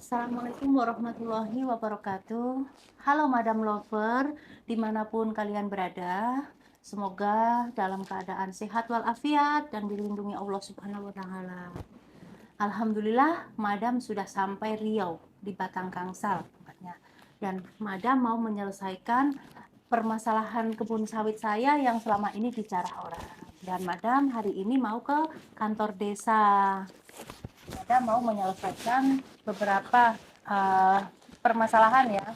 Assalamualaikum warahmatullahi wabarakatuh. Halo Madam Lover, dimanapun kalian berada, semoga dalam keadaan sehat walafiat dan dilindungi Allah Subhanahu wa Ta'ala. Alhamdulillah, Madam sudah sampai Riau di Batang Kangsal tempatnya. Dan Madam mau menyelesaikan permasalahan kebun sawit saya yang selama ini dijarah orang. Dan Madam hari ini mau ke kantor desa. Madam mau menyelesaikan beberapa permasalahan ya.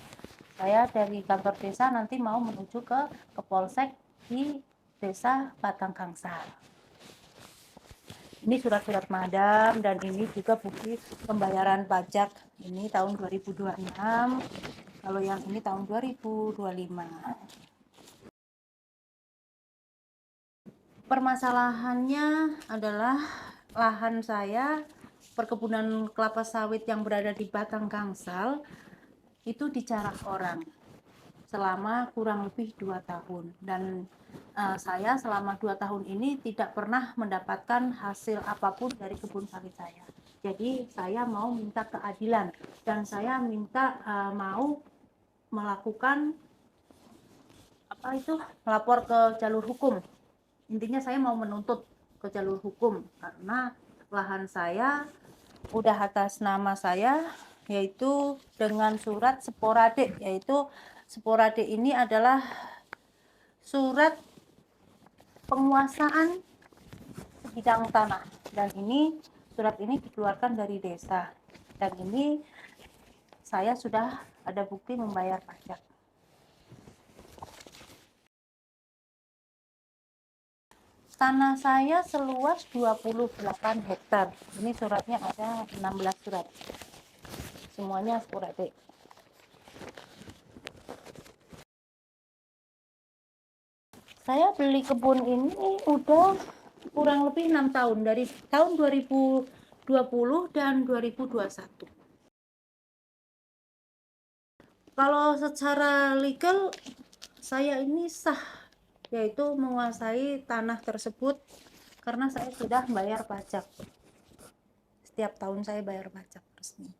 Saya dari kantor desa nanti mau menuju ke Polsek di Desa Batang Kangsal. Ini surat-surat Madam dan ini juga bukti pembayaran pajak. Ini tahun 2026. Kalau yang ini tahun 2025. Permasalahannya adalah lahan saya, perkebunan kelapa sawit yang berada di Batang Kangsal itu dijarah orang selama kurang lebih 2 tahun. Dan saya selama 2 tahun ini tidak pernah mendapatkan hasil apapun dari kebun sawit saya. Jadi saya mau minta keadilan dan saya minta mau melakukan melapor ke jalur hukum. Intinya saya mau menuntut ke jalur hukum karena lahan saya udah atas nama saya, yaitu dengan surat sporade, yaitu sporade ini adalah surat penguasaan bidang tanah, dan ini surat ini dikeluarkan dari desa, dan ini saya sudah ada bukti membayar pajak. Tanah saya seluas 28 hektar. Ini suratnya ada 16 surat. Semuanya sporadik. Saya beli kebun ini udah kurang lebih 6 tahun, dari tahun 2020 dan 2021. Kalau secara legal saya ini sah, yaitu menguasai tanah tersebut karena saya sudah bayar pajak. Setiap tahun saya bayar pajak resmi.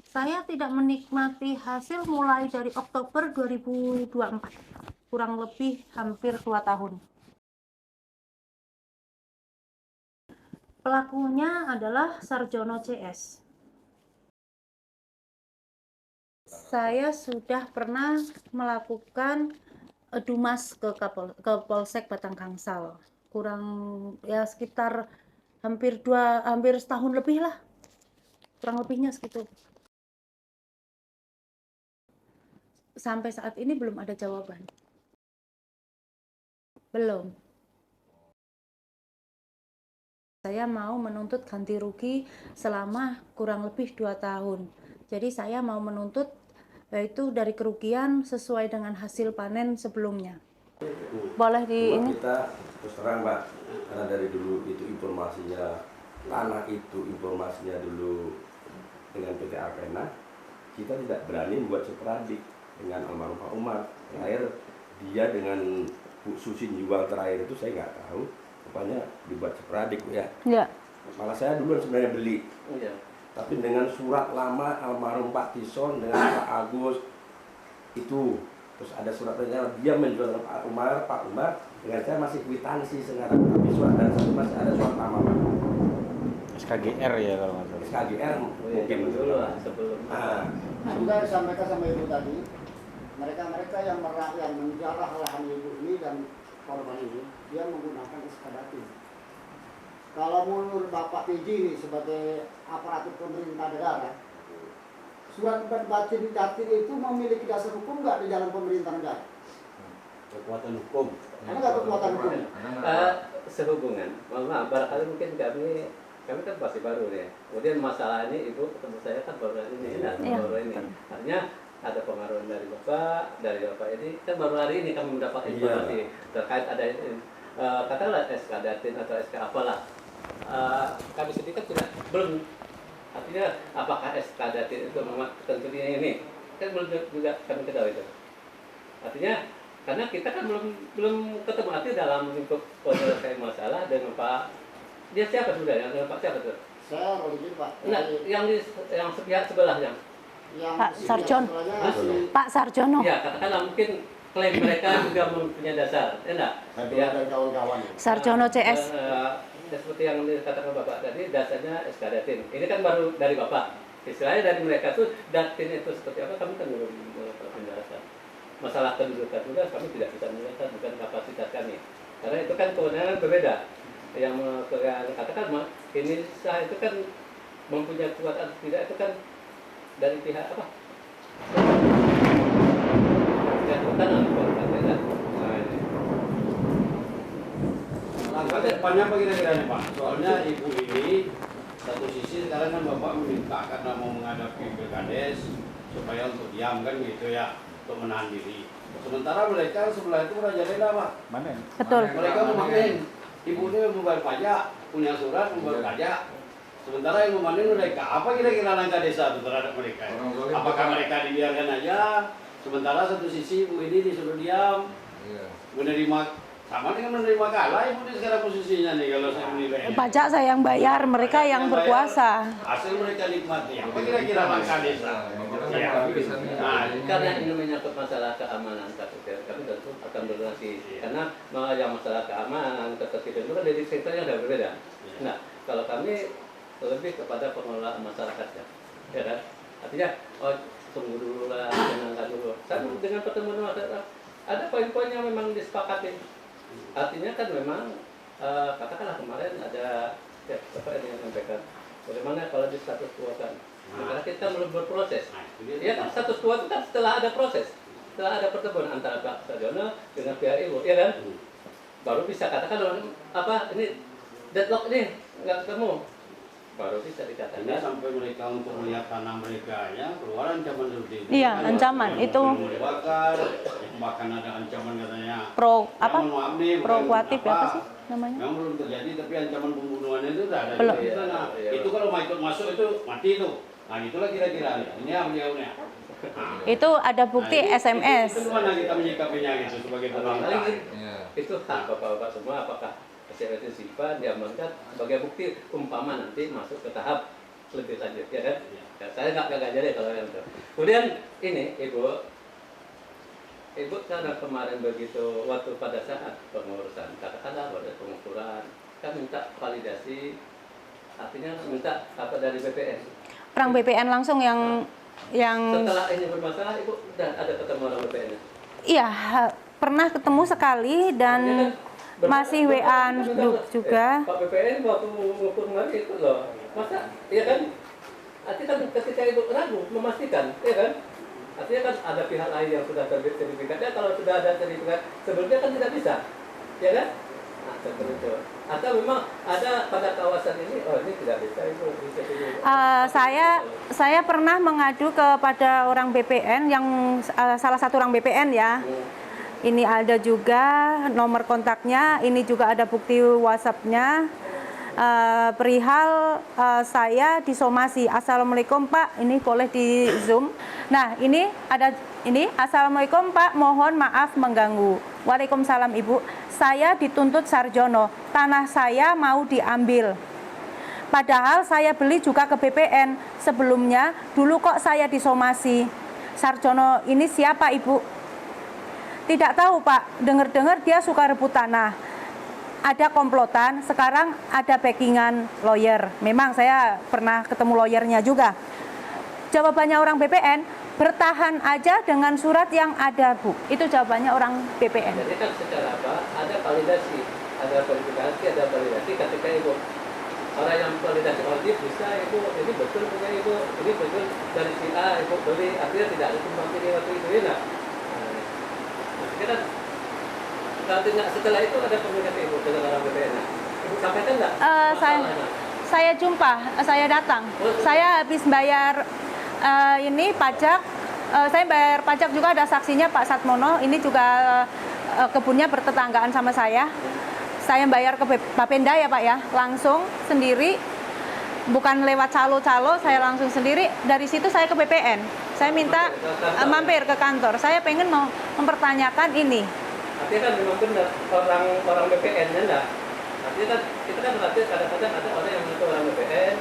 Saya tidak menikmati hasil mulai dari Oktober 2024, kurang lebih hampir 2 tahun. Pelakunya adalah Sarjono CS. Saya sudah pernah melakukan dumas ke Polsek Batang Kangsal. Kurang ya sekitar hampir setahun lebih lah. Kurang lebihnya segitu. Sampai saat ini belum ada jawaban. Belum. Saya mau menuntut ganti rugi selama kurang lebih 2 tahun. Jadi saya mau menuntut yaitu dari kerugian sesuai dengan hasil panen sebelumnya. Boleh di ini? Kita terus terang Mbak, karena dari dulu itu informasinya, tanah itu informasinya dulu dengan PT Alkena, kita tidak berani membuat sporadik dengan almarhum Pak Umar. Terakhir dia dengan Bu Susi jual terakhir itu saya nggak tahu, rupanya dibuat sporadik ya. Iya. Malah saya dulu sebenarnya beli. Iya. Tapi dengan surat lama almarhum Pak Tison dengan Pak Agus itu, terus ada suratnya dia menjual Pak Umar dengan saya masih kwitansi sekarang, tapi surat dan satu masih ada surat lama Pak. SKGR ya kalau nggak salah. SKGR mungkin betul lah sebelum. Juga disampaikan sama ibu tadi, mereka yang menjarah lahan ibu ini dan korban ini, dia menggunakan SKDATI. Kalau menurut Bapak PJ ini sebagai aparatur pemerintah negara, surat batin itu memiliki dasar hukum nggak di dalam pemerintah negara? Kekuatan hukum. Ada nggak kekuatan hukum? Sehubungan. Mohon maaf, barangkali mungkin kami kan masih baru nih. Kemudian masalah ini ibu ketemu saya kan baru hari ini dan baru ini. Artinya ada pengaruh dari bapak ini kan baru hari ini kami mendapat informasi terkait ada katakanlah SK Datin atau SK apalah. Kami sendiri kan belum, artinya apakah SK Datin itu memang tentunya ini kan belum juga kami ketahui itu. Artinya karena kita kan belum ketemu artinya dalam untuk penyelesaian masalah dengan Pak. Dia siapa sebenarnya? Dengan Pak siapa tuh? Saya Rohidin Pak. Enggak, yang sepihak sebelah yang. Pak Sarjon. Pak Sarjono. Ya, katakanlah mungkin klaim mereka juga mempunyai dasar, ya enggak? Saya dan kawan-kawan. Sarjono CS. Ya, seperti yang dikatakan Bapak tadi, dasarnya SK Datin. Ini kan baru dari Bapak. Istilahnya dari mereka tuh Datin itu seperti apa, kami kan belum menjelaskan. Masalah kedudukan juga kami tidak bisa menjelaskan, bukan kapasitas kami. Karena itu kan kewenangan berbeda. Yang katakan ini sah itu kan mempunyai kuat atau tidak itu kan dari pihak apa? Ya, bukan bukan beda. Nah, ini. Langkah ke depannya apa kira-kira nih Pak? Soalnya ibu ini satu sisi sekarang kan Bapak meminta karena mau menghadapi Pilkades supaya untuk diam kan gitu ya, untuk menahan diri. Sementara mereka sebelah itu merajalela Pak. Mana? Betul. Mereka memakai ibu ini membayar pajak, punya surat membayar pajak. Sementara yang memanen mereka, apa kira-kira langkah desa itu terhadap mereka? Apakah mereka dibiarkan aja? Sementara satu sisi ibu ini disuruh diam, menerima sama dengan menerima kalah ibu ini sekarang posisinya nih kalau saya menilai. Pajak saya yang bayar, mereka yang berkuasa. Hasil mereka nikmati. Apa kira-kira langkah desa? Ya. Nah, Karena ini menyangkut masalah keamanan KPP, kami tentu akan berdonasi. Karena yang masalah keamanan, ketertiban itu kan dari sektornya ada berbeda. Nah, kalau kami lebih kepada pengelolaan masyarakatnya, ya kan? Artinya, tunggu dulu lah, tenangkan dulu. Kan dengan pertemuan masyarakat, ada poin-poin yang memang disepakati. Artinya kan memang, katakanlah kemarin ada, ya, apa yang menyampaikan, bagaimana kalau di status quo kan? Karena kita belum berproses. Ya kan status quo itu kan setelah ada proses, setelah ada pertemuan antara Pak Sarjono dengan pihak ibu, ya kan? Baru bisa katakan apa ini deadlock ini nggak ketemu, baru bisa dikatakan. ini sampai mereka untuk melihat tanah mereka ya keluar ancaman seperti itu. Iya, ancaman itu Mau dibakar, bahkan ada ancaman katanya. pro apa? Mohon maaf nih, bukan Prokuatif apa sih namanya? Yang belum terjadi tapi ancaman pembunuhannya itu sudah ada Belum. di sana. Iya. Itu kalau mau ikut masuk itu mati itu. Nah itulah kira-kira ini ya beliaunya. Nah, Itu ada bukti nah, itu SMS. gimana kita menyikapinya gitu sebagai pemerintah? Itu hak bapak-bapak semua, apakah SMS itu simpan, diamankan sebagai bukti umpama nanti masuk ke tahap lebih lanjut, ya kan? Ya, saya nggak jadi kalau yang itu. Kemudian ini ibu karena kemarin begitu waktu pada saat pengurusan, katakanlah pada pengukuran, kan minta validasi, artinya minta apa dari BPN. Orang BPN langsung yang Setelah ini bermasalah, ibu udah ada ketemu orang BPN? iya pernah ketemu sekali dan masih WA juga. Pak BPN waktu mengukur kemarin itu loh, masa iya kan? Artinya kan ketika ibu ragu memastikan, ya kan? Artinya kan ada pihak lain yang sudah terbit sertifikatnya, kalau sudah ada sertifikat sebelumnya kan tidak bisa, ya kan? Nah, seperti itu. Atau memang ada pada kawasan ini, oh ini tidak bisa itu. Saya pernah mengadu kepada orang BPN yang salah satu orang BPN ya. Ini ada juga nomor kontaknya, ini juga ada bukti WhatsApp-nya. Perihal saya disomasi. Assalamualaikum Pak, ini boleh di Zoom. Nah, ini ada ini. Assalamualaikum Pak, mohon maaf mengganggu. Waalaikumsalam Ibu. Saya dituntut Sarjono. Tanah saya mau diambil. Padahal saya beli juga ke BPN. Sebelumnya dulu kok saya disomasi. Sarjono ini siapa Ibu? Tidak tahu Pak, dengar-dengar dia suka rebut tanah. Ada komplotan, sekarang ada backingan lawyer. Memang saya pernah ketemu lawyernya juga. Jawabannya orang BPN, bertahan aja dengan surat yang ada Bu. Itu jawabannya orang BPN. Jadi kan secara apa, ada validasi, ada verifikasi, ada validasi ketika ibu orang yang validasi audit bisa ibu, ini betul punya ibu, ini betul dari si A, ibu beli, akhirnya tidak ada tumpang tindih waktu itu ya nak. Maksudnya kan kalau tidak setelah itu ada komunikasi ibu dengan orang BPN. Ibu sampaikan nggak? Saya jumpa, saya datang. Saya habis bayar ini pajak. Saya bayar pajak juga, ada saksinya Pak Satmono. Ini juga kebunnya bertetanggaan sama saya. Saya bayar ke Bapenda ya Pak ya, langsung sendiri. Bukan lewat calo-calo, saya langsung sendiri. Dari situ saya ke BPN. Saya minta mampir ke kantor. Saya pengen mau mempertanyakan ini. Artinya kan memang benar orang BPN-nya enggak. Artinya kan kita kan berarti kadang-kadang ada orang yang mengaku orang BPN,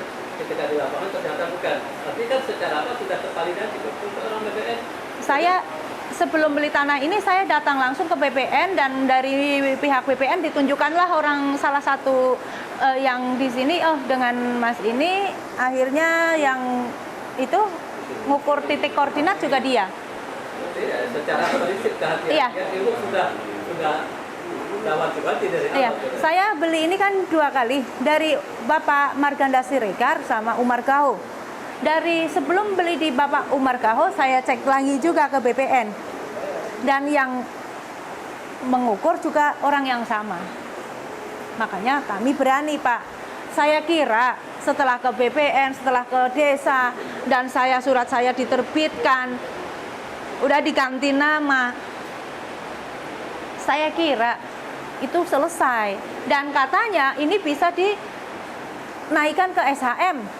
bukan. Tapi kan secara apa sudah tervalidasi untuk orang BPN. Saya sebelum beli tanah ini saya datang langsung ke BPN dan dari pihak BPN ditunjukkanlah orang salah satu yang di sini dengan Mas ini akhirnya yang itu ngukur titik koordinat juga dia. Iya, secara prinsip Iya. Ibu sudah wajib dari Iya, awal. saya beli ini kan 2 kali dari Bapak Marganda Siregar sama Umar Gaho. Dari sebelum beli di Bapak Umar Gaho, saya cek lagi juga ke BPN. Dan yang mengukur juga orang yang sama. Makanya kami berani, Pak. Saya kira setelah ke BPN, setelah ke desa, dan surat saya diterbitkan, udah diganti nama. Saya kira itu selesai. Dan katanya ini bisa dinaikkan ke SHM.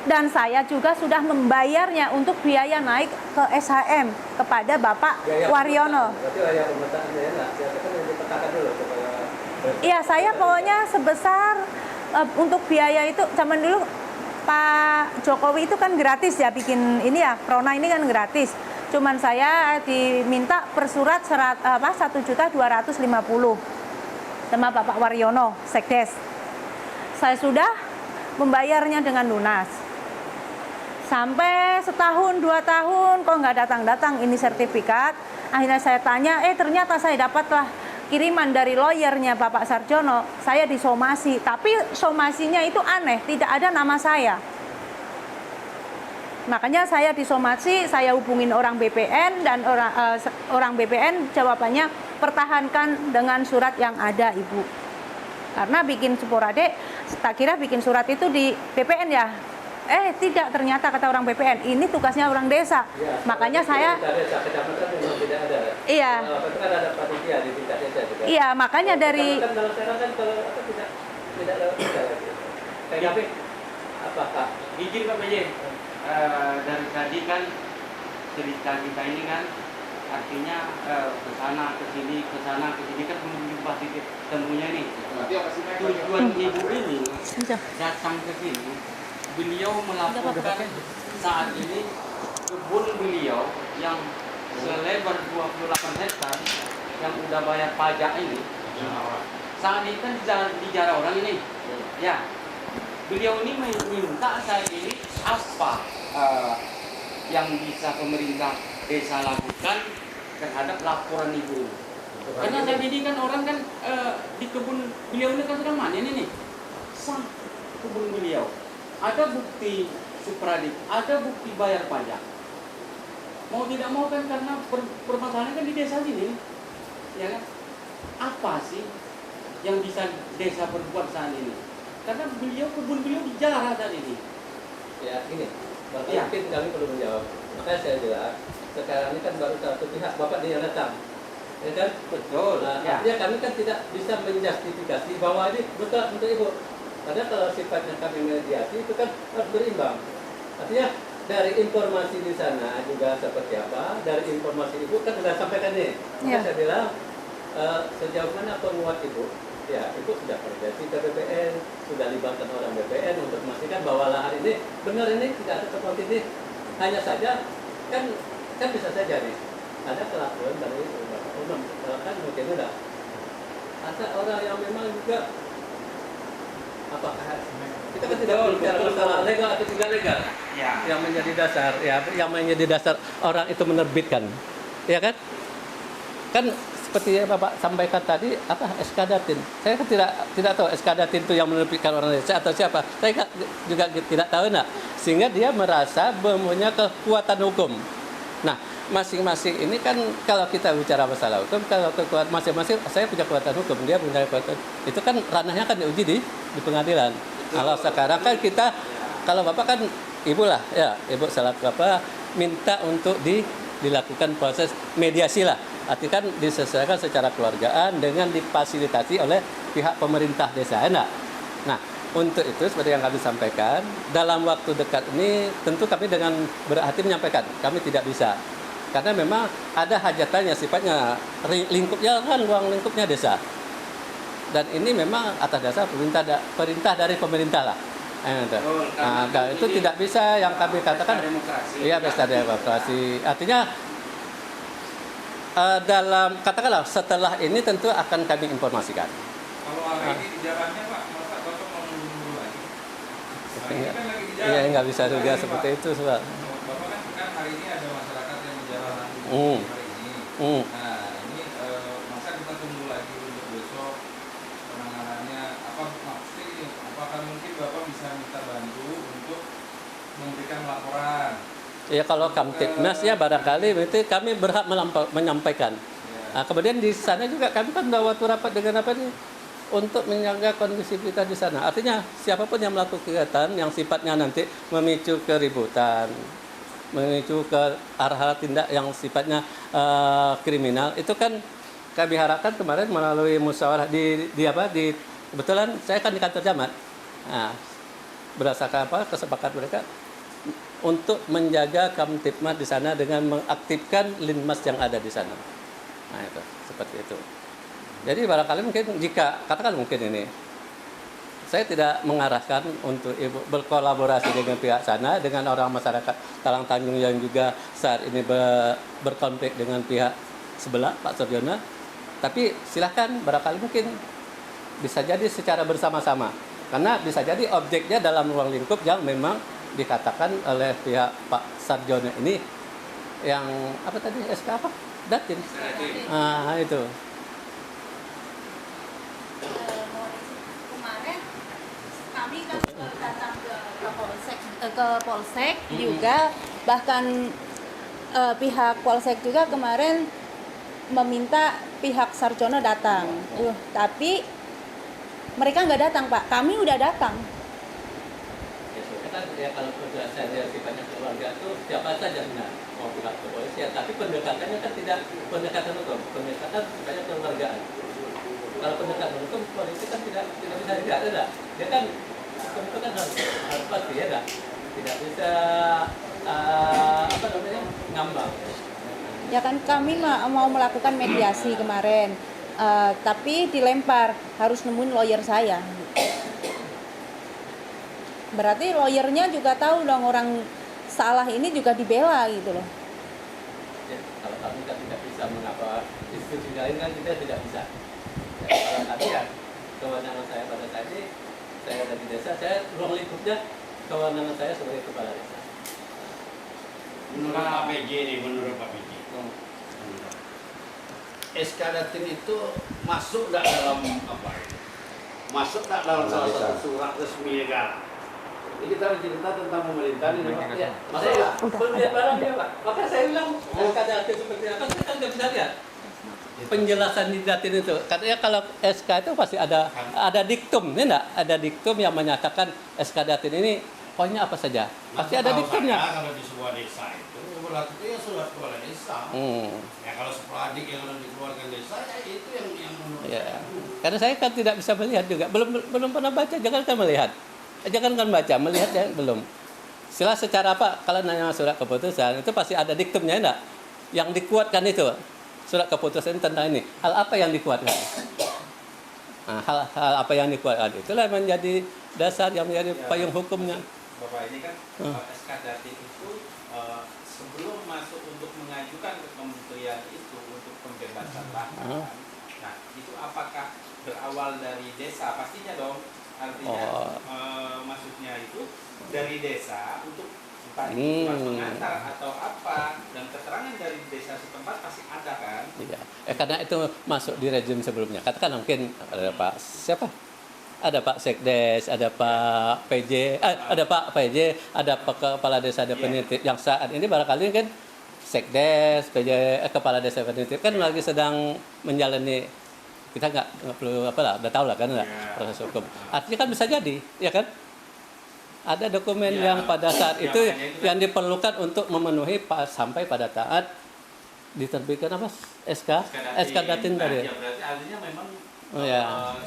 Dan saya juga sudah membayarnya untuk biaya naik ke SHM kepada Bapak Waryono. Berarti yang pemetaannya ya, kan dipetakan dulu supaya. Iya, saya pokoknya sebesar untuk biaya itu zaman dulu Pak Jokowi itu kan gratis ya bikin ini ya, Prona ini kan gratis. Cuman saya diminta per surat 1.250.000 sama Bapak Waryono, Sekdes. Saya sudah membayarnya dengan lunas. Sampai setahun 2 tahun kok nggak datang-datang ini sertifikat. Akhirnya saya tanya, ternyata saya dapatlah kiriman dari lawyernya Bapak Sarjono. Saya disomasi, tapi somasinya itu aneh, tidak ada nama saya. Makanya saya disomasi, saya hubungin orang BPN dan orang BPN jawabannya pertahankan dengan surat yang ada, Ibu. Karena bikin sporadek, tak kira bikin surat itu di BPN ya. Tidak, ternyata kata orang BPN, ini tugasnya orang desa. Ya, makanya saya desa kecamatan memang tidak ada. Iya. Itu kan ada panitia di tingkat desa juga. Iya, makanya dari Kan dalam sekarang kan kalau tidak ada lagi. Tapi apa Kak? Izin Pak PJ, dari tadi kan cerita kita ini kan artinya ke sana ke sini kan belum pasti temunya nih. Tujuan ibu ini datang ke sini, beliau melaporkan saat ini kebun beliau yang selebar 28 hektar yang udah bayar pajak ini saat ini kan dijarah orang ini ya. Beliau ini minta saya ini apa yang bisa pemerintah desa lakukan terhadap laporan ibu. Karena saya ini kan orang kan di kebun beliau ini kan sudah manen ini sah kebun beliau, ada bukti supradik, ada bukti bayar pajak. Mau tidak mau kan karena permasalahan kan di desa sini, ya kan? Apa sih yang bisa desa berbuat saat ini? Karena kebun beliau dijarah saat ini. Ya ini, Bapak Ya. mungkin kami perlu menjawab. Makanya saya bilang, sekarang ini kan baru satu pihak, Bapak dia datang. Ya kan? Betul. Nah, Ya. artinya kami kan tidak bisa menjustifikasi bahwa ini betul untuk ibu. Karena kalau sifatnya kami mediasi itu kan harus berimbang. Artinya dari informasi di sana juga seperti apa, dari informasi ibu kan sudah sampaikan nih. Maka Ya. saya bilang sejauh mana penguat ibu, ya ibu sudah koordinasi ke BPN, sudah libatkan orang BPN untuk memastikan bahwa lahan ini benar ini tidak ada tempat ini. Hanya saja kan bisa saja nih ada kelakuan dari umum, kan mungkin udah ada orang yang memang juga apakah kita kan tidak bicara masalah legal atau tidak legal Ya. yang menjadi dasar yang menjadi dasar orang itu menerbitkan ya kan seperti yang Bapak sampaikan tadi apa SK Datin saya kan tidak tahu SK Datin itu yang menerbitkan orang desa atau siapa saya juga tidak tahu sehingga dia merasa mempunyai kekuatan hukum. Nah masing-masing ini kan kalau kita bicara masalah hukum, kalau kekuatan masing-masing saya punya kekuatan hukum, dia punya kekuatan, itu kan ranahnya kan diuji di pengadilan. Kalau sekarang kan kita, kalau Bapak kan Ibu lah, ya Ibu salah Bapak minta untuk dilakukan proses mediasi lah, artinya kan diselesaikan secara keluargaan dengan difasilitasi oleh pihak pemerintah desa, enggak? Nah untuk itu seperti yang kami sampaikan, dalam waktu dekat ini tentu kami dengan berhati menyampaikan, kami tidak bisa. Karena memang ada hajatannya sifatnya lingkupnya kan ruang lingkupnya desa. Dan ini memang atas dasar perintah dari pemerintah lah. Nah, itu tidak bisa yang kami katakan. demokrasi. Iya, pesta demokrasi. Artinya dalam katakanlah setelah ini tentu akan kami informasikan. Kalau hari ini di jalannya Pak, masa Bapak mau nunggu lagi? Nah, ini kan lagi di jalan. Iya, nggak bisa juga seperti itu, Pak. Bapak kan hari ini ada masyarakat yang menjalani Hmm. hari ini. Hmm. Nah, ini masa kita tunggu lagi untuk besok penanganannya. Apakah mungkin Bapak bisa minta bantu untuk memberikan laporan? Ya kalau Kamtibnas ya barangkali itu kami berhak menyampaikan. Nah, kemudian di sana juga kami kan udah waktu rapat dengan apa nih untuk menjaga kondisi kita di sana. Artinya siapapun yang melakukan kegiatan yang sifatnya nanti memicu keributan, memicu ke arah tindak yang sifatnya kriminal, itu kan kami harapkan kemarin melalui musyawarah di kebetulan saya kan di kantor Camat. Nah, berdasarkan kesepakatan mereka untuk menjaga Kamtibmas di sana dengan mengaktifkan linmas yang ada di sana. Nah itu seperti itu. Jadi barangkali mungkin jika katakan mungkin ini, saya tidak mengarahkan untuk ibu berkolaborasi dengan pihak sana dengan orang masyarakat Talang Tanjung yang juga saat ini berkonflik dengan pihak sebelah Pak Sarjono. Tapi silakan barangkali mungkin bisa jadi secara bersama-sama karena bisa jadi objeknya dalam ruang lingkup yang memang dikatakan oleh pihak Pak Sarjono ini yang apa tadi SK apa? Datin. Ah itu. Kemarin kami kan datang ke Polsek juga, bahkan pihak Polsek juga kemarin meminta pihak Sarjono datang. Tapi mereka nggak datang, Pak. Kami udah datang. Kan ya kalau penjelasan dari sifatnya keluarga itu siapa saja benar mau pihak kepolisian, tapi pendekatannya kan tidak pendekatan hukum, pendekatan sifatnya keluargaan. Kalau pendekatan hukum polisi kan tidak bisa ada. Dia kan hukum itu kan harus pasti ya enggak? Tidak bisa ngambang. Ya kan kami mau melakukan mediasi kemarin, tapi dilempar harus nemuin lawyer saya. Berarti lawyernya juga tahu dong orang salah ini juga dibela gitu loh. Ya, kalau kami kan tidak bisa mengapa diskusi lain kan kita tidak bisa. Ya, kalau kami ya kewenangan saya pada saat ini saya ada di desa, saya ruang lingkupnya kewenangan saya sebagai kepala desa. Menurut Pak PJ nih, menurut Pak PJ. SK Datin itu masuk tak dalam apa? Masuk tak dalam salah satu surat resmi negara? Ini kita bercerita tentang pemerintah ini, Pak. Ya, maksudnya penelitian barangnya, Pak. Maka saya bilang, SK Datin seperti apa, saya kan nggak bisa lihat. Penjelasan di Datin itu, katanya kalau SK itu pasti ada diktum, ya enggak? Ada diktum yang menyatakan SK Datin ini poinnya apa saja. Pasti ada diktumnya. Kalau di sebuah desa itu berlaku itu ya surat kepala desa. Ya kalau sepeladik yang dikeluarkan desa ya itu yang menurut Ya. saya. Karena saya kan tidak bisa melihat juga, belum pernah baca, jangankan melihat. Jangankan baca, melihat ya belum. Sila secara apa? Kalau nanya surat keputusan itu pasti ada diktumnya enggak? Yang dikuatkan itu surat keputusan tentang ini. Hal apa yang dikuatkan? Nah, hal apa yang dikuatkan itulah menjadi dasar yang menjadi payung hukumnya. Bapak ini kan SK Datin itu sebelum masuk untuk mengajukan ke kementerian itu untuk pembebasan lahan. Nah, itu apakah berawal dari desa? Pastinya dong. Artinya maksudnya itu dari desa untuk entah itu surat pengantar atau apa, dan keterangan dari desa setempat pasti ada kan? Iya. Karena itu masuk di rezim sebelumnya. Katakan mungkin ada Pak siapa? Ada Pak Sekdes, ada Pak PJ, ada Pak PJ, ada Pak Kepala Desa Definitif yang saat ini barangkali kan Sekdes, PJ, Kepala Desa Definitif kan lagi sedang menjalani, kita nggak perlu apalah, udah tahu lah kan proses hukum. Artinya kan bisa jadi, ya kan? Ada dokumen yang pada saat itu yang diperlukan untuk memenuhi sampai pada taat diterbitkan apa SK Datin tadi. Ya berarti artinya memang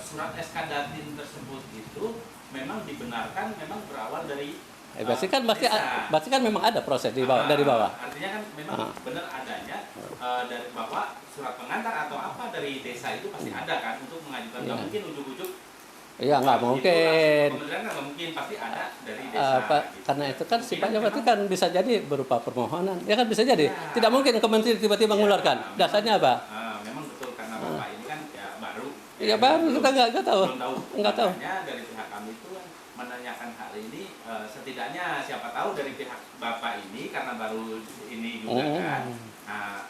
surat SK Datin tersebut itu memang dibenarkan memang berawal dari Berarti kan memang ada proses dari bawah. Artinya kan memang benar adanya dari bahwa surat pengantar atau apa dari desa itu pasti ada kan untuk mengajukan. Nggak mungkin ujuk-ujuk Iya, nggak mungkin. Kementerian nggak mungkin, pasti ada dari desa. Karena itu kan sifatnya berarti kan bisa jadi berupa permohonan. Ya kan bisa jadi. Tidak mungkin kementerian tiba-tiba mengeluarkan. Dasarnya apa? Memang betul, karena Bapak ini kan ya baru. Ya baru, kita nggak tahu. Belum tahu. Nggak tahu. Makanya dari pihak kami itu kan menanyakan hal ini, setidaknya siapa tahu dari pihak Bapak ini, karena baru ini juga kan,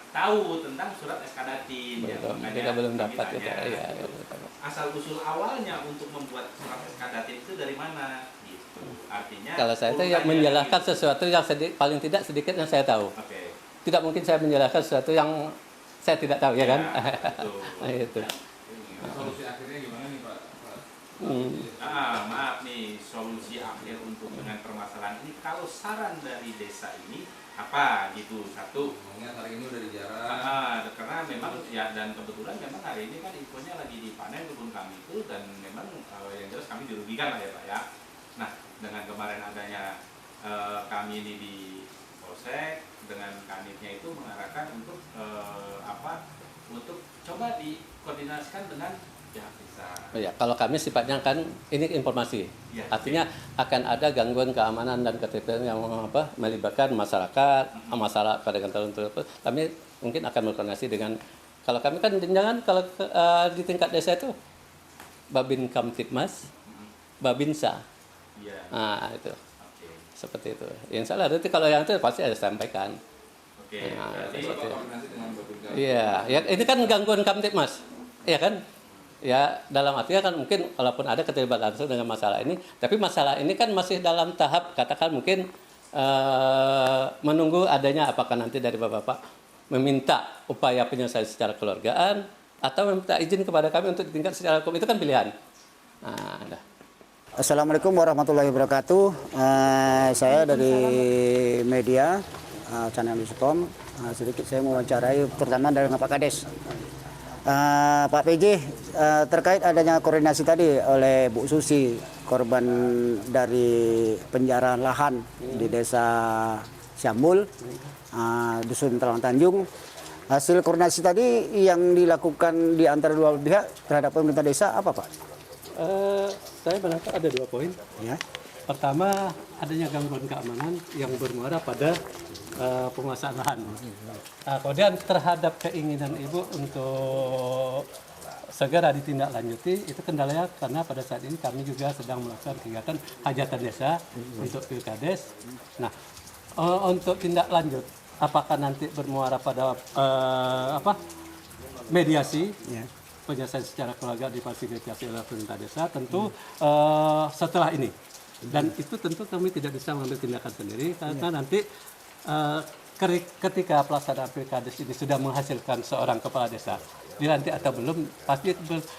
tahu tentang surat SK Datin. Ya, makanya Kita belum kami dapat. tanya, asal usul awalnya untuk membuat surat SK Datin itu dari mana? Gitu. Artinya Kalau saya itu yang menjelaskan sesuatu yang paling tidak sedikit yang saya tahu. Oke. Tidak mungkin saya menjelaskan sesuatu yang saya tidak tahu, ya kan? Betul. Nah, itu. Solusi akhirnya gimana nih Pak? Maaf nih, solusi akhir untuk dengan permasalahan ini, kalau saran dari desa ini apa gitu, satu. Mengingat hari ini udah dijarah. Karena memang ya, dan kebetulan memang hari ini kan infonya lagi dipanen kebun kami itu, dan memang yang jelas kami dirugikan lah ya Pak ya. Nah, dengan kemarin adanya kami ini di Polsek, dengan kanitnya itu mengarahkan untuk untuk coba dikoordinasikan dengan pihak desa. Ya, kalau kami sifatnya kan ini informasi. Ya, Artinya akan ada gangguan keamanan dan ketertiban yang melibatkan masyarakat, masalah pada kantor untuk kami mungkin akan berkoordinasi dengan, kalau kami kan jangan kalau di tingkat desa itu Babin Kamtibmas, Babinsa. Iya. Nah, itu. Oke. Seperti itu. Yang salah nanti kalau yang itu pasti ada sampaikan. Oke. Nah, Berarti seperti itu. Koordinasi dengan Babinsa. Iya, ya ini kan gangguan Kamtibmas. Iya kan? Ya, dalam artinya kan mungkin walaupun ada keterlibatan langsung dengan masalah ini, tapi masalah ini kan masih dalam tahap katakan mungkin menunggu adanya apakah nanti dari Bapak-Bapak meminta upaya penyelesaian secara keluargaan atau meminta izin kepada kami untuk tingkat secara hukum, itu kan pilihan. Nah, dah. Assalamualaikum warahmatullahi wabarakatuh. Saya dari media channel Newscom. Sedikit saya mewawancarai terutama dengan Pak Kades. Pak PJ, terkait adanya koordinasi tadi oleh Bu Susi, korban dari penjarahan lahan di desa Syambul, Dusun Talang Tanjung. Hasil koordinasi tadi yang dilakukan di antara dua pihak terhadap pemerintah desa apa Pak? Saya menangkap ada 2 poin. Ya. Pertama, adanya gangguan keamanan yang bermuara pada penguasaan lahan. Kemudian terhadap keinginan Ibu untuk segera ditindaklanjuti, itu kendalanya karena pada saat ini kami juga sedang melakukan kegiatan hajatan desa untuk Pilkades. Nah, untuk tindak lanjut, apakah nanti bermuara pada mediasi? Ya. Penyelesaian secara keluarga difasilitasi oleh pemerintah desa, tentu setelah ini. Dan itu tentu kami tidak bisa mengambil tindakan sendiri karena nanti ketika pelaksanaan Pilkades ini sudah menghasilkan seorang kepala desa, dilantik atau belum, pasti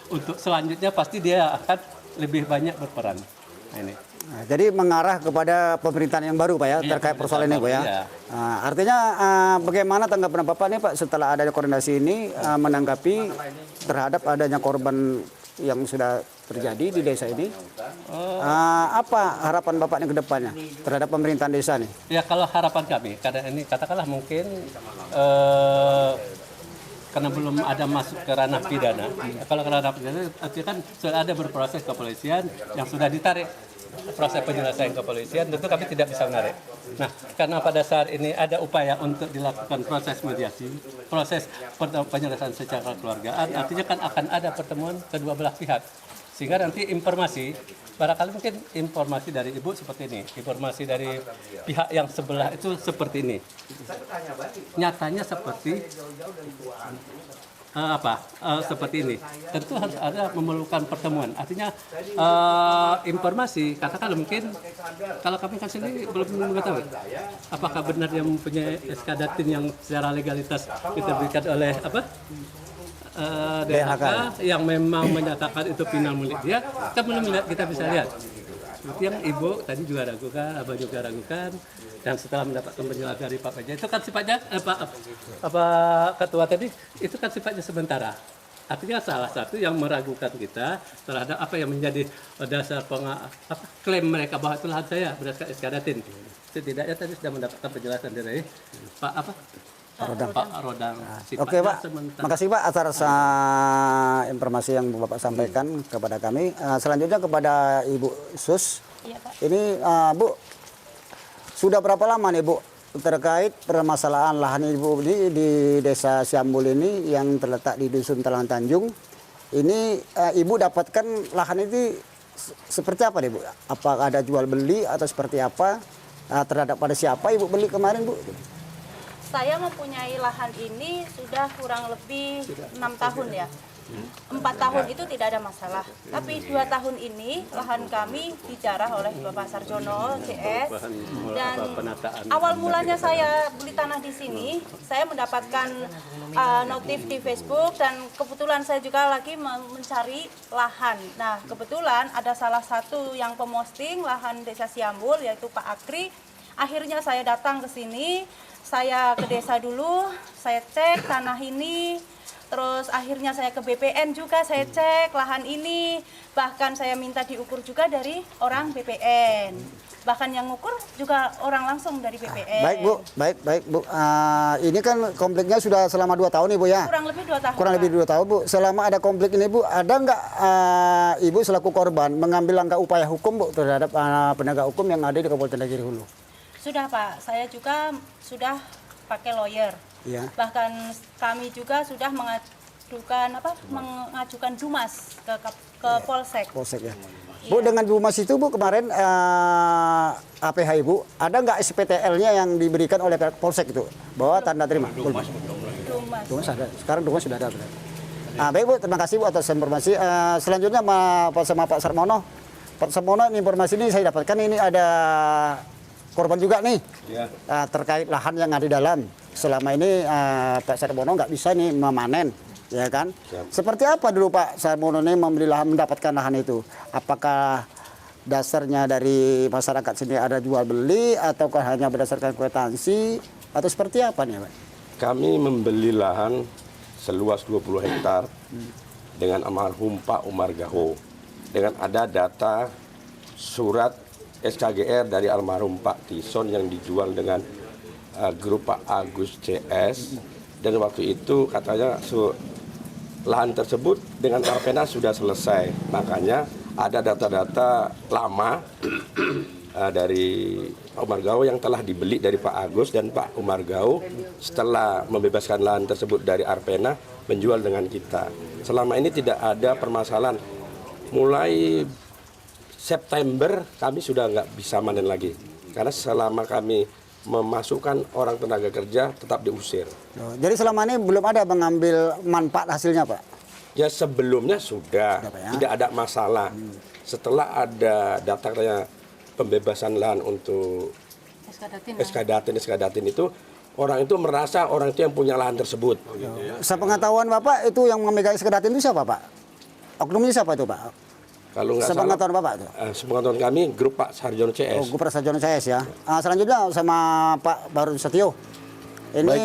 untuk selanjutnya pasti dia akan lebih banyak berperan. Nah, ini. Nah, jadi mengarah kepada pemerintahan yang baru Pak ya, terkait persoalan ini Pak ya. Iya. Artinya bagaimana tanggapan Bapak nih Pak setelah adanya koordinasi ini menanggapi terhadap adanya korban yang sudah terjadi di desa ini? Apa harapan Bapak nih ke depannya terhadap pemerintahan desa nih? Ya, kalau harapan kami, karena ini katakanlah mungkin karena belum ada masuk ke ranah pidana. Kalau ke ranah pidana, artinya kan sudah ada berproses kepolisian yang sudah ditarik proses penyelesaian kepolisian, tentu kami tidak bisa menarik. Nah, karena pada saat ini ada upaya untuk dilakukan proses mediasi, proses penyelesaian secara keluargaan, artinya kan akan ada pertemuan kedua belah pihak. Sehingga nanti informasi, barangkali mungkin informasi dari Ibu seperti ini, informasi dari pihak yang sebelah itu seperti ini. Nyatanya seperti seperti ini. Tentu harus ada memerlukan pertemuan. Artinya informasi, katakanlah mungkin kalau kami kan sendiri belum mengetahui apakah benar yang mempunyai SK Datin yang secara legalitas diterbitkan oleh DHK yang memang menyatakan itu final milik dia, kita belum lihat, kita bisa lihat. Seperti yang Ibu tadi juga ragukan, Abang juga ragukan, dan setelah mendapatkan penjelasan dari Pak PJ, itu kan sifatnya Pak Ketua tadi, itu kan sifatnya sementara. Artinya salah satu yang meragukan kita terhadap apa yang menjadi dasar klaim mereka bahwa itu lahan saya berdasarkan SK Datin. Setidaknya tadi sudah mendapatkan penjelasan dari Pak Pak Rodang. Oke Pak, makasih Pak atas informasi yang Bapak sampaikan kepada kami. Selanjutnya kepada Ibu Sus. Iya, Pak. Ini Bu, sudah berapa lama nih Bu terkait permasalahan lahan Ibu di Desa Siambul ini yang terletak di Dusun Talang Tanjung? Ini Ibu dapatkan lahan itu seperti apa nih Bu? Apakah ada jual beli atau seperti apa? Terhadap pada siapa Ibu beli kemarin Bu? Saya mempunyai lahan ini sudah kurang lebih 6 tahun ya. 4 tahun itu tidak ada masalah. Tapi 2 tahun ini lahan kami dijarah oleh Bapak Sarjono CS. Dan awal mulanya saya beli tanah di sini, saya mendapatkan notif di Facebook dan kebetulan saya juga lagi mencari lahan. Nah, kebetulan ada salah satu yang pemosting lahan Desa Siambul yaitu Pak Akri. Akhirnya saya datang ke sini. Saya ke desa dulu, saya cek tanah ini, terus akhirnya saya ke BPN juga, saya cek lahan ini, bahkan saya minta diukur juga dari orang BPN, bahkan yang ngukur juga orang langsung dari BPN. Baik Bu. Ini kan konfliknya sudah selama 2 tahun nih Bu ya? Kurang lebih 2 tahun. Kurang lebih 2 tahun Bu. Selama ada konflik ini Bu, ada nggak Ibu selaku korban mengambil langkah upaya hukum Bu terhadap penegak hukum yang ada di Kabupaten Negeri Hulu? Sudah Pak, saya juga sudah pakai lawyer. Ya. Bahkan kami juga sudah mengajukan Dumas ke Polsek. Polsek ya. Iya. Bu, dengan Dumas itu Bu kemarin APH Ibu, ada nggak SPTL-nya yang diberikan oleh Polsek itu? Bahwa tanda terima? Dumas. Dumas ada. Sekarang Dumas sudah ada. Baik Bu, terima kasih Bu atas informasi. Selanjutnya sama Pak Sarmono. Pak Sarmono, informasi ini saya dapatkan ini ada korban juga nih terkait lahan yang ada di dalam. Selama ini Pak Sarmono nggak bisa nih memanen, ya kan? Seperti apa dulu Pak Sarmono ini membeli lahan, mendapatkan lahan itu? Apakah dasarnya dari masyarakat sini ada jual beli ataukah hanya berdasarkan kwitansi atau seperti apa nih Pak? Kami membeli lahan seluas 20 hektar dengan almarhum Pak Umar Gaho, dengan ada data surat SKGR dari almarhum Pak Tison yang dijual dengan grup Pak Agus CS, dan waktu itu katanya lahan tersebut dengan Arpena sudah selesai, makanya ada data-data lama dari Pak Umar Gaho yang telah dibeli dari Pak Agus, dan Pak Umar Gaho setelah membebaskan lahan tersebut dari Arpena menjual dengan kita. Selama ini tidak ada permasalahan. Mulai September kami sudah nggak bisa manen lagi karena selama kami memasukkan orang tenaga kerja tetap diusir. Jadi selama ini belum ada mengambil manfaat hasilnya Pak? Ya sebelumnya sudah, tidak ada masalah. Setelah ada datanya pembebasan lahan untuk SK-Datin itu, orang itu merasa orang itu yang punya lahan tersebut. Sepengetahuan Bapak itu yang memegang SK-Datin itu siapa Pak? Oknumnya siapa itu Pak? Kalau nggak salah, sepengetahuan Bapak itu? Sepengetahuan kami grup Pak Sarjono CS. Oh, grup Pak Sarjono CS ya. Selanjutnya sama Pak Baru Setio. Ini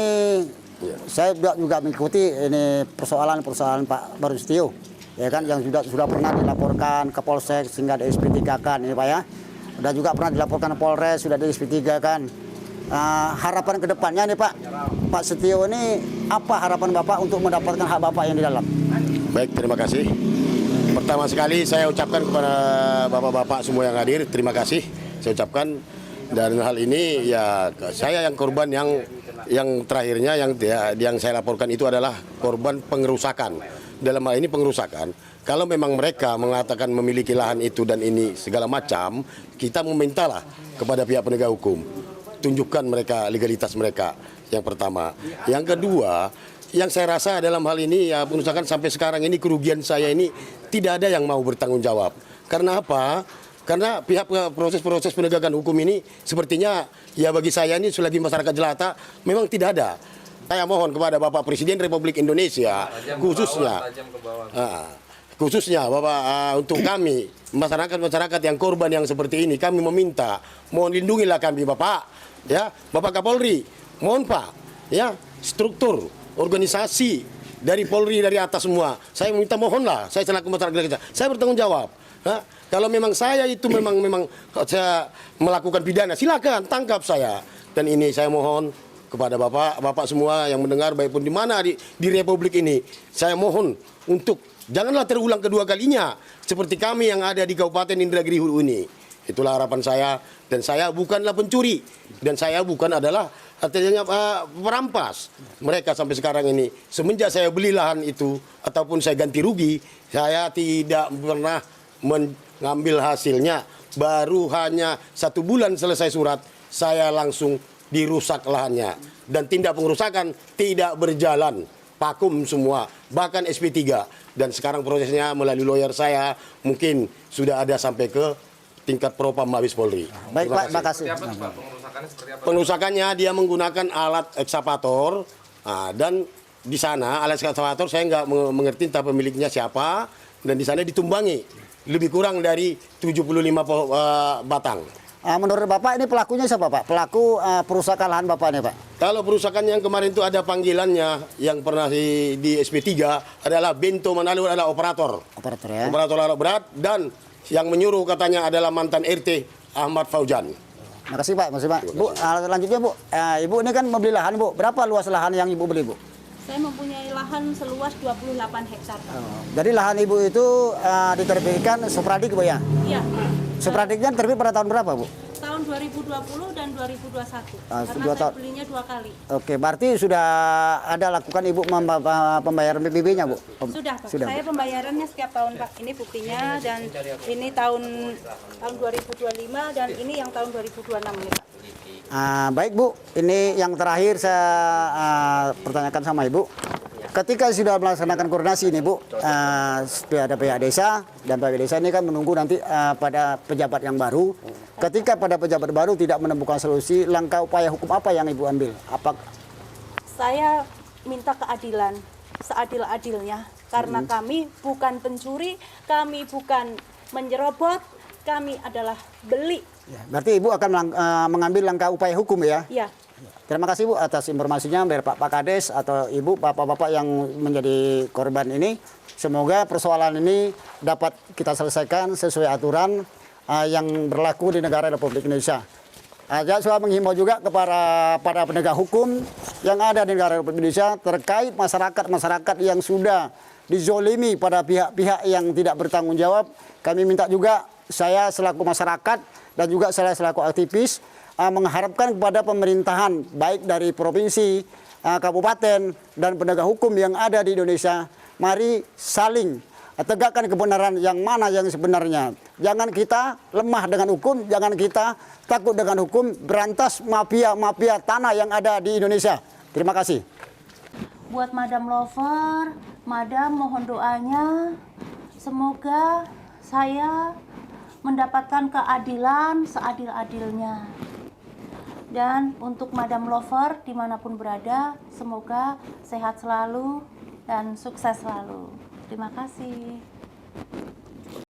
saya juga mengikuti ini persoalan Pak Baru Setio, ya kan, yang sudah pernah dilaporkan ke Polsek sehingga di SP3-kan ini Pak ya. Dan juga pernah dilaporkan ke Polres, sudah di SP3-kan. Harapan kedepannya nih Pak Setio ini apa harapan Bapak untuk mendapatkan hak Bapak yang di dalam? Baik, terima kasih. Pertama sekali saya ucapkan kepada bapak-bapak semua yang hadir, terima kasih saya ucapkan. Dan hal ini ya saya yang korban yang terakhirnya yang saya laporkan itu adalah korban pengerusakan. Dalam hal ini pengerusakan, kalau memang mereka mengatakan memiliki lahan itu dan ini segala macam, kita memintalah kepada pihak penegak hukum, tunjukkan mereka legalitas mereka, yang pertama. Yang kedua, yang saya rasa dalam hal ini ya pengusahaan sampai sekarang ini kerugian saya ini tidak ada yang mau bertanggung jawab. Karena apa? Karena pihak proses penegakan hukum ini sepertinya ya bagi saya ini selagi masyarakat jelata memang tidak ada. Saya mohon kepada Bapak Presiden Republik Indonesia khususnya Bapak untuk kami masyarakat yang korban yang seperti ini, kami meminta mohon lindungilah kami Bapak, ya Bapak Kapolri, mohon Pak, ya struktur organisasi dari Polri dari atas semua. Saya minta mohonlah, saya selaku masyarakat saya bertanggung jawab. Kalau memang saya itu memang saya melakukan pidana, silakan tangkap saya. Dan ini saya mohon kepada bapak semua yang mendengar baik pun di mana di Republik ini. Saya mohon untuk janganlah terulang kedua kalinya seperti kami yang ada di Kabupaten Indragiri Hulu ini. Itulah harapan saya, dan saya bukanlah pencuri dan saya bukan adalah artinya perampas. Mereka sampai sekarang ini semenjak saya beli lahan itu ataupun saya ganti rugi, saya tidak pernah mengambil hasilnya. Baru hanya 1 bulan selesai surat, saya langsung dirusak lahannya. Dan tindak pengerusakan tidak berjalan, vakum semua, bahkan SP3. Dan sekarang prosesnya melalui lawyer saya mungkin sudah ada sampai ke tingkat Propam Mabes Polri. Baik Pak, terima kasih. Pengerusakannya dia menggunakan alat ekskavator, dan di sana alat ekskavator saya nggak mengerti entah pemiliknya siapa, dan di sana ditumbangi lebih kurang dari 75 batang. Menurut Bapak ini pelakunya siapa Pak? Pelaku perusakan lahan Bapak ini Pak? Kalau perusakan yang kemarin itu ada panggilannya yang pernah di SP3 adalah Bento Manalo adalah operator. Operator ya? Operator alat berat, dan yang menyuruh katanya adalah mantan RT Ahmad Fauzan. Makasih Pak, makasih Pak. Bu, lanjutnya Bu, Ibu ini kan membeli lahan Bu. Berapa luas lahan yang Ibu beli Bu? Saya mempunyai lahan seluas 28 hektar. Jadi lahan Ibu itu diterbitkan Supradik Bu ya? Iya. Supradiknya terbit pada tahun berapa Bu? Tahun 2020 dan 2021. Karena 2 saya tahun. belinya 2 kali. Oke, berarti sudah ada lakukan Ibu pembayaran PBB-nya Bu? Sudah Pak. Sudah, Saya Bu. pembayarannya setiap tahun Pak. Ini buktinya, dan ini tahun 2025 dan ini yang tahun 2026 ini Pak. Baik Bu, ini yang terakhir saya pertanyakan sama Ibu. Ketika sudah melaksanakan koordinasi ini Bu, ada pihak desa, dan pihak desa ini kan menunggu nanti pada pejabat yang baru. Ketika pada pejabat baru tidak menemukan solusi, langkah upaya hukum apa yang Ibu ambil? Saya minta keadilan, seadil-adilnya. Karena kami bukan pencuri, kami bukan menyerobot, kami adalah beli. Ya, berarti Ibu akan mengambil langkah upaya hukum ya? Ya. Terima kasih Bu atas informasinya dari Pak Kades atau Ibu, bapak-bapak yang menjadi korban ini. Semoga persoalan ini dapat kita selesaikan sesuai aturan yang berlaku di negara Republik Indonesia. Saya menghimbau juga kepada para penegak hukum yang ada di negara Republik Indonesia terkait masyarakat yang sudah dizolimi pada pihak-pihak yang tidak bertanggung jawab. Kami minta juga, saya selaku masyarakat dan juga saya selaku aktivis mengharapkan kepada pemerintahan baik dari provinsi, kabupaten dan penegak hukum yang ada di Indonesia, mari saling tegakkan kebenaran yang mana yang sebenarnya. Jangan kita lemah dengan hukum, jangan kita takut dengan hukum, berantas mafia tanah yang ada di Indonesia. Terima kasih. Buat Madam Lover, Madam mohon doanya semoga saya mendapatkan keadilan seadil-adilnya. Dan untuk Madam Lover dimanapun berada, semoga sehat selalu dan sukses selalu. Terima kasih.